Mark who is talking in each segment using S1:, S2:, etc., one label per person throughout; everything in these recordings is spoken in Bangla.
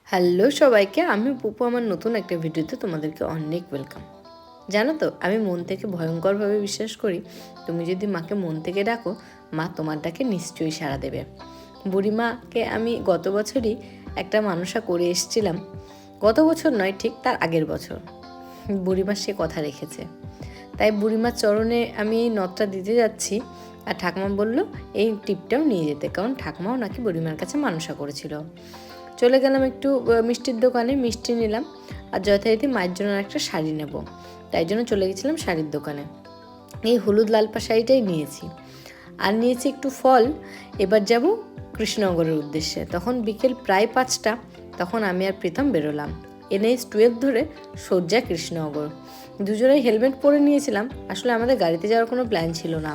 S1: হ্যালো সবাইকে, আমি পুপু। আমার নতুন একটা ভিডিওতে তোমাদেরকে অনেক ওয়েলকাম। জানো তো, আমি মন থেকে ভয়ঙ্করভাবে বিশ্বাস করি, তুমি যদি মাকে মন থেকে ডাকো, মা তোমার ডাকে নিশ্চয়ই সাড়া দেবে। বুড়িমাকে আমি গত বছরই একটা মানসা করে এসেছিলাম। গত বছর নয়, ঠিক তার আগের বছর। বুড়িমা সে কথা রেখেছে, তাই বুড়িমার চরণে আমি এই নথটা দিতে যাচ্ছি। আর ঠাকুমা বলল এই টিপটাও নিয়ে যেতে, কারণ ঠাকুমাও নাকি বুড়িমার কাছে মানসা করেছিল। চলে গেলাম একটু মিষ্টির দোকানে, মিষ্টি নিলাম আর যথারীতি মায়ের জন্য একটা শাড়ি নেব, তাই জন্য চলে গেছিলাম শাড়ির দোকানে। এই হলুদ লালপা শাড়িটাই নিয়েছি, আর নিয়েছি একটু ফল। এবার যাব কৃষ্ণনগরের উদ্দেশ্যে। তখন বিকেল প্রায় 5টা। তখন আমি আর প্রীতম বেরোলাম। NH-12 ধরে সোজা কৃষ্ণনগর। দুজনেই হেলমেট পরে নিয়েছিলাম। আসলে আমাদের গাড়িতে যাওয়ার কোনো প্ল্যান ছিল না,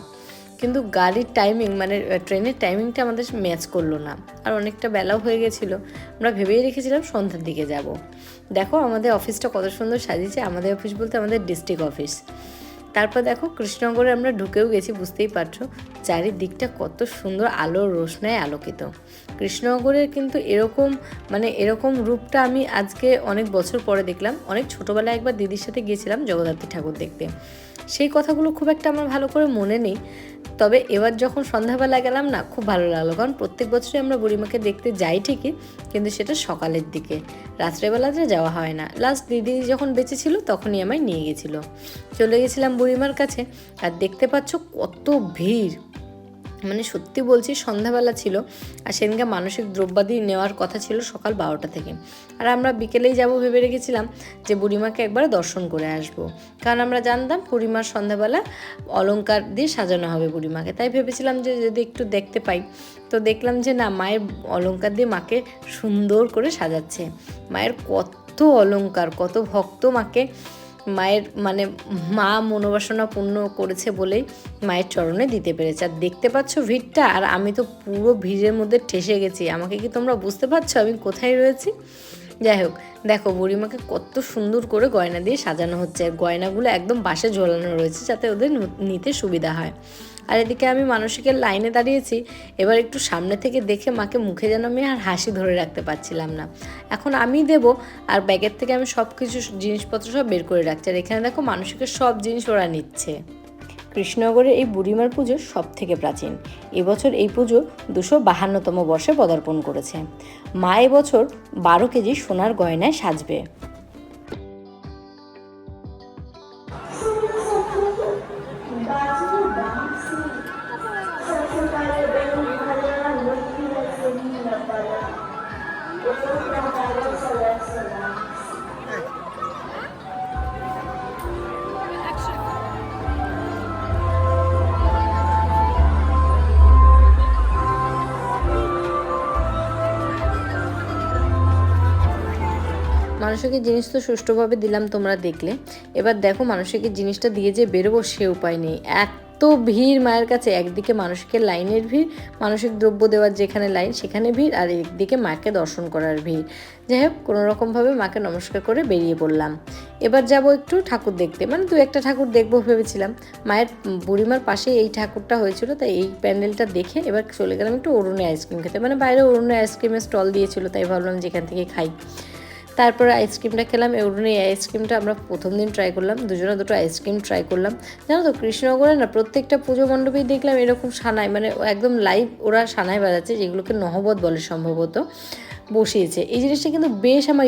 S1: কিন্তু গাড়ির টাইমিং মানে ট্রেনের টাইমিংটা আমাদের ম্যাচ করলো না, আর অনেকটা বেলাও হয়ে গেছিলো। আমরা ভেবেই রেখেছিলাম সন্ধ্যার দিকে যাব। দেখো আমাদের অফিসটা কত সুন্দর সাজিয়েছে। আমাদের অফিস বলতে আমাদের ডিস্ট্রিক্ট অফিস। তারপর দেখো কৃষ্ণনগরে আমরা ঢুকেও গেছি, বুঝতেই পারছো চারিদিকটা কত সুন্দর আলোর রোশনায় আলোকিত। কৃষ্ণনগরের কিন্তু এরকম রূপটা আমি আজকে অনেক বছর পরে দেখলাম। অনেক ছোটোবেলায় একবার দিদির সাথে গিয়েছিলাম জগদ্ধাত্রী ঠাকুর দেখতে। সেই কথাগুলো খুব একটা আমার ভালো করে মনে নেই, তবে এবার যখন সন্ধ্যাবেলা গেলাম না, খুব ভালো লাগলো। কারণ প্রত্যেক বছরই আমরা বুড়িমাকে দেখতে যাই ঠিকই, কিন্তু সেটা সকালের দিকে, রাত্রেবেলাতে যাওয়া হয় না। লাস্ট দিদি যখন বেঁচে ছিল তখনই আমায় নিয়ে গেছিলো। চলে গেছিলাম বুড়িমার কাছে, আর দেখতে পাচ্ছ কত ভিড়। মানে সত্যি বলছি, সন্ধ্যাবেলা ছিল, আর সেদিনকে মানসিক দ্রব্যাদি নেওয়ার কথা ছিল সকাল 12টা থেকে। আর আমরা বিকেলেই যাব ভেবে রেখেছিলাম যে বুড়িমাকে একবার দর্শন করে আসব, কারণ আমরা জানতাম বুড়িমার সন্ধ্যাবেলা অলংকার দিয়ে সাজানো হবে বুড়িমাকে। তাই ভেবেছিলাম যে যদি একটু দেখতে পাই। তো দেখলাম যে না, মায়ের অলংকার দিয়ে মাকে সুন্দর করে সাজাচ্ছে। মায়ের কত অলংকার, কত ভক্ত মাকে মায়ের মা মনোবাসনা পূর্ণ করেছে বলেই মায়ের চরণে দিতে পেরেছে। আর দেখতে পাচ্ছ ভিড়টা, আর আমি তো পুরো ভিড়ের মধ্যে ঠেসে গেছি। আমাকে কি তোমরা বুঝতে পারছো আমি কোথায় রয়েছি? যাই হোক, দেখো বুড়িমাকে কত সুন্দর করে গয়না দিয়ে সাজানো হচ্ছে। আর গয়নাগুলো একদম বাসে ঝোলানো রয়েছে যাতে ওদের নিতে সুবিধা হয়। আর এদিকে আমি মানসিকের লাইনে দাঁড়িয়েছি। এবার একটু সামনে থেকে দেখে মাকে মুখে যেন আমি আর হাসি ধরে রাখতে পারছিলাম না। এখন আমি দেব, আর ব্যাগের থেকে আমি সব কিছু জিনিসপত্র সব বের করে রাখছি। আর এখানে দেখো মানসিকের সব জিনিস ওরা নিচ্ছে। কৃষ্ণনগরের এই বুড়িমার পুজো সব থেকে প্রাচীন। এবছর এই পুজো 252তম বর্ষে পদার্পণ করেছে। মা এবছর 12 কেজি সোনার গয়নায় সাজবে। মানসিকের জিনিস তো সুষ্ঠুভাবে দিলাম, তোমরা দেখলে। এবার দেখো মানসিকের জিনিসটা দিয়ে যে বেরোবো সে উপায় নেই, এত ভিড় মায়ের কাছে। একদিকে মানসিকের লাইনের ভিড়, মানসিক দ্রব্য দেওয়ার যেখানে লাইন সেখানে ভিড়, আর একদিকে মাকে দর্শন করার ভিড়। যাই হোক, কোনোরকমভাবে মাকে নমস্কার করে বেরিয়ে পড়লাম। এবার যাব একটু ঠাকুর দেখতে, মানে 2-1টা ঠাকুর দেখবো ভেবেছিলাম। মায়ের বুড়িমার পাশে এই ঠাকুরটা হয়েছিল, তাই এই প্যান্ডেলটা দেখে এবার চলে গেলাম একটু অরুণে আইসক্রিম খেতে। মানে বাইরে অরুণে আইসক্রিমের স্টল দিয়েছিল, তাই ভাবলাম যেখান থেকে খাই। তারপরে আইসক্রিমটা খেলাম। এবং এই আইসক্রিমটা আমরা প্রথম দিন ট্রাই করলাম, দুজনে দুটো আইসক্রিম ট্রাই করলাম। জানো তো কৃষ্ণনগরে না প্রত্যেকটা পুজো মণ্ডপেই দেখলাম এরকম সানাই, মানে একদম লাইভ ওরা সানাই বাজাচ্ছে, যেগুলোকে নহবত বলে সম্ভবত, বসিয়েছে। এই জিনিসটা কিন্তু বেশ আমার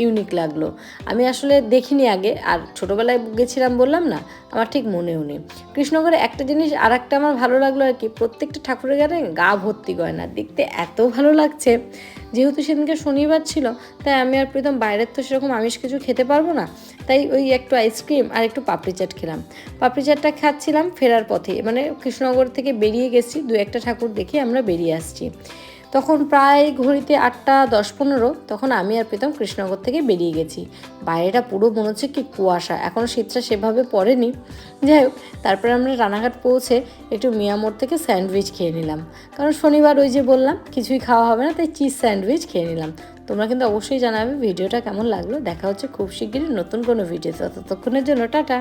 S1: ইউনিক লাগলো। আমি আসলে দেখিনি আগে, আর ছোটোবেলায় গেছিলাম বললাম না, আমার ঠিক মনেও নেই। কৃষ্ণনগরে একটা জিনিস আর একটা আমার ভালো লাগলো আর কি, প্রত্যেকটা ঠাকুরের গায়ে গা ভর্তি গয়না, দেখতে এত ভালো লাগছে। যেহেতু সেদিনকে শনিবার ছিল, তাই আমি আর প্রীতম বাইরের তো সেরকম আমিষ কিছু খেতে পারবো না, তাই ওই একটু আইসক্রিম আর একটু পাপড়ি চাট খেলাম। পাপড়ি চাটটা খাচ্ছিলাম ফেরার পথে, মানে কৃষ্ণনগর থেকে বেরিয়ে গেছি, 2-1টা ঠাকুর দেখে আমরা বেরিয়ে আসছি। তখন প্রায় ঘড়িতে 8টা 10-15, তখন আমি আর প্রীতম কৃষ্ণনগর থেকে বেরিয়ে গেছি। বাইরেটা পুরো মনে হচ্ছে কি কুয়াশা, এখনও শীতটা সেভাবে পড়েনি। যাই হোক, তারপরে আমরা রানাঘাট পৌঁছে একটু মিয়ামোড় থেকে স্যান্ডউইচ খেয়ে নিলাম, কারণ শনিবার ওই যে বললাম কিছুই খাওয়া হবে না, তাই চিজ স্যান্ডউইচ খেয়ে নিলাম। তোমরা কিন্তু অবশ্যই জানাবে ভিডিওটা কেমন লাগলো। দেখা হচ্ছে খুব শিগগিরই নতুন কোনো ভিডিও। ততক্ষণের জন্য টাটা।